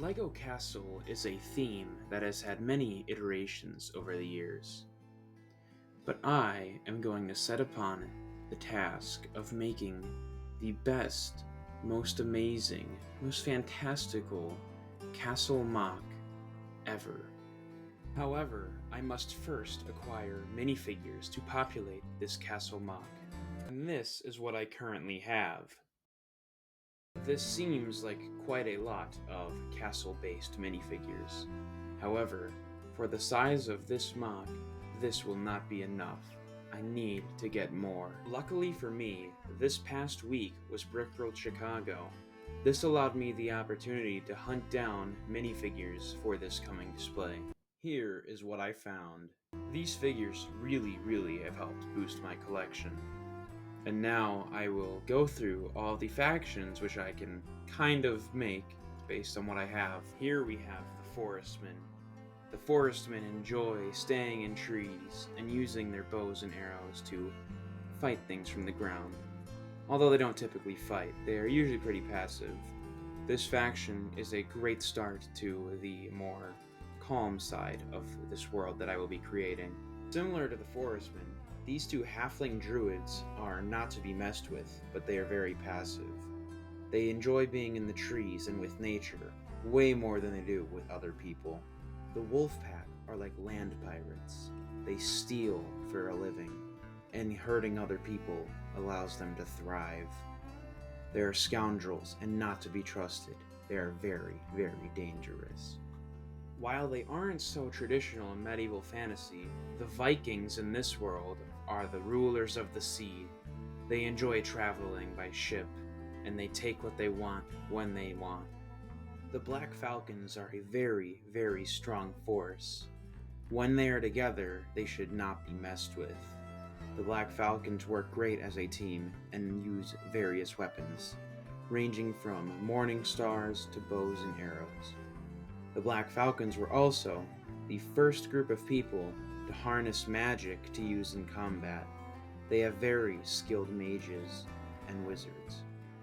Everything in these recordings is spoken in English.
Lego Castle is a theme that has had many iterations over the years, but I am going to set upon the task of making the best, most amazing, most fantastical castle mock ever. However, I must first acquire minifigures to populate this castle mock, and this is what I currently have. This seems like quite a lot of castle-based minifigures. However, for the size of this mock, this will not be enough. I need to get more. Luckily for me, this past week was Brickworld Chicago. This allowed me the opportunity to hunt down minifigures for this coming display. Here is what I found. These figures really have helped boost my collection. And now I will go through all the factions which I can kind of make based on what I have. Here we have the Forestmen. The Forestmen enjoy staying in trees and using their bows and arrows to fight things from the ground. Although they don't typically fight, they are usually pretty passive. This faction is a great start to the more calm side of this world that I will be creating. Similar to the Forestmen, these two halfling druids are not to be messed with, but they are very passive. They enjoy being in the trees and with nature, way more than they do with other people. The Wolfpack are like land pirates. They steal for a living, and hurting other people allows them to thrive. They are scoundrels and not to be trusted. They are very dangerous. While they aren't so traditional in medieval fantasy, the Vikings in this world are the rulers of the sea. They enjoy traveling by ship, and they take what they want when they want. The Black Falcons are a very strong force. When they are together, they should not be messed with. The Black Falcons work great as a team and use various weapons, ranging from morning stars to bows and arrows. The Black Falcons were also the first group of people to harness magic to use in combat. They have very skilled mages and wizards.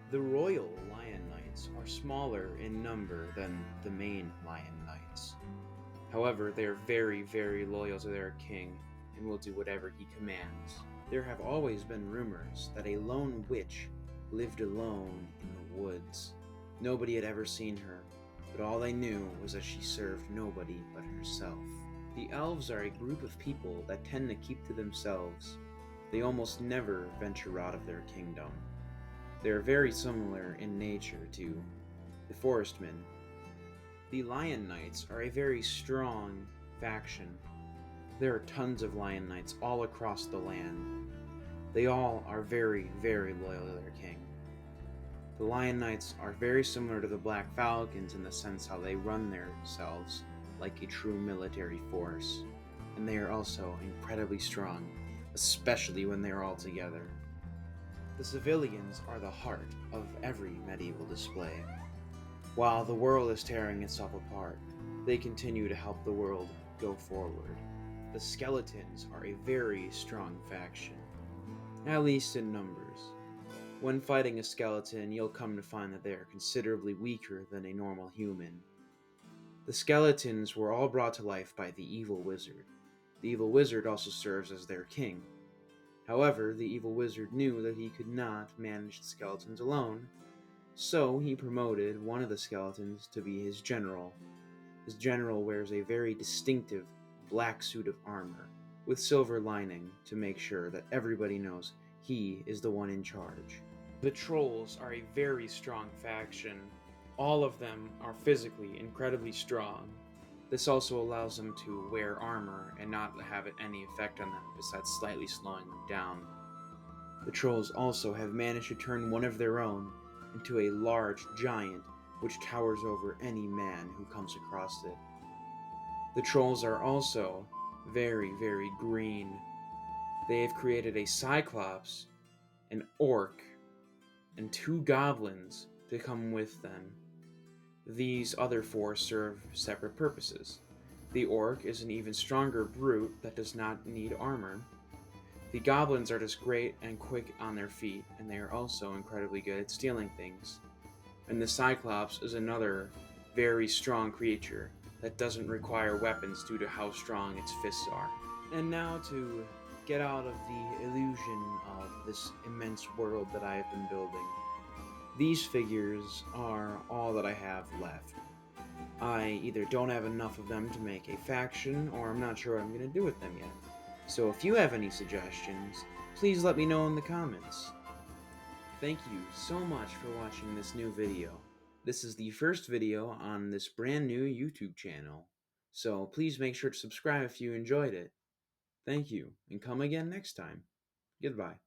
The Royal Lion Knights are smaller in number than the main Lion Knights. However, they are very loyal to their king and will do whatever he commands. There have always been rumors that a lone witch lived alone in the woods. Nobody had ever seen her, but all they knew was that she served nobody but herself. The elves are a group of people that tend to keep to themselves. They almost never venture out of their kingdom. They are very similar in nature to the Forestmen. The Lion Knights are a very strong faction. There are tons of Lion Knights all across the land. They all are very loyal to their king. The Lion Knights are very similar to the Black Falcons in the sense how they run themselves like a true military force, and they are also incredibly strong, especially when they are all together. The civilians are the heart of every medieval display. While the world is tearing itself apart, they continue to help the world go forward. The skeletons are a very strong faction, at least in numbers. When fighting a skeleton, you'll come to find that they are considerably weaker than a normal human. The skeletons were all brought to life by the Evil Wizard. The Evil Wizard also serves as their king. However, the Evil Wizard knew that he could not manage the skeletons alone, so he promoted one of the skeletons to be his general. His general wears a very distinctive black suit of armor with silver lining to make sure that everybody knows he is the one in charge. The Trolls are a very strong faction. All of them are physically incredibly strong. This also allows them to wear armor and not have any effect on them besides slightly slowing them down. The Trolls also have managed to turn one of their own into a large giant which towers over any man who comes across it. The Trolls are also very green. They have created a Cyclops, an Orc, and 2 goblins to come with them. These other 4 serve separate purposes. The Orc is an even stronger brute that does not need armor. The goblins are just great and quick on their feet, and they are also incredibly good at stealing things. And the Cyclops is another very strong creature that doesn't require weapons due to how strong its fists are. And now to get out of the illusion of this immense world that I have been building. These figures are all that I have left. I either don't have enough of them to make a faction, or I'm not sure what I'm going to do with them yet. So if you have any suggestions, please let me know in the comments. Thank you so much for watching this new video. This is the first video on this brand new YouTube channel, so please make sure to subscribe if you enjoyed it. Thank you, and come again next time. Goodbye.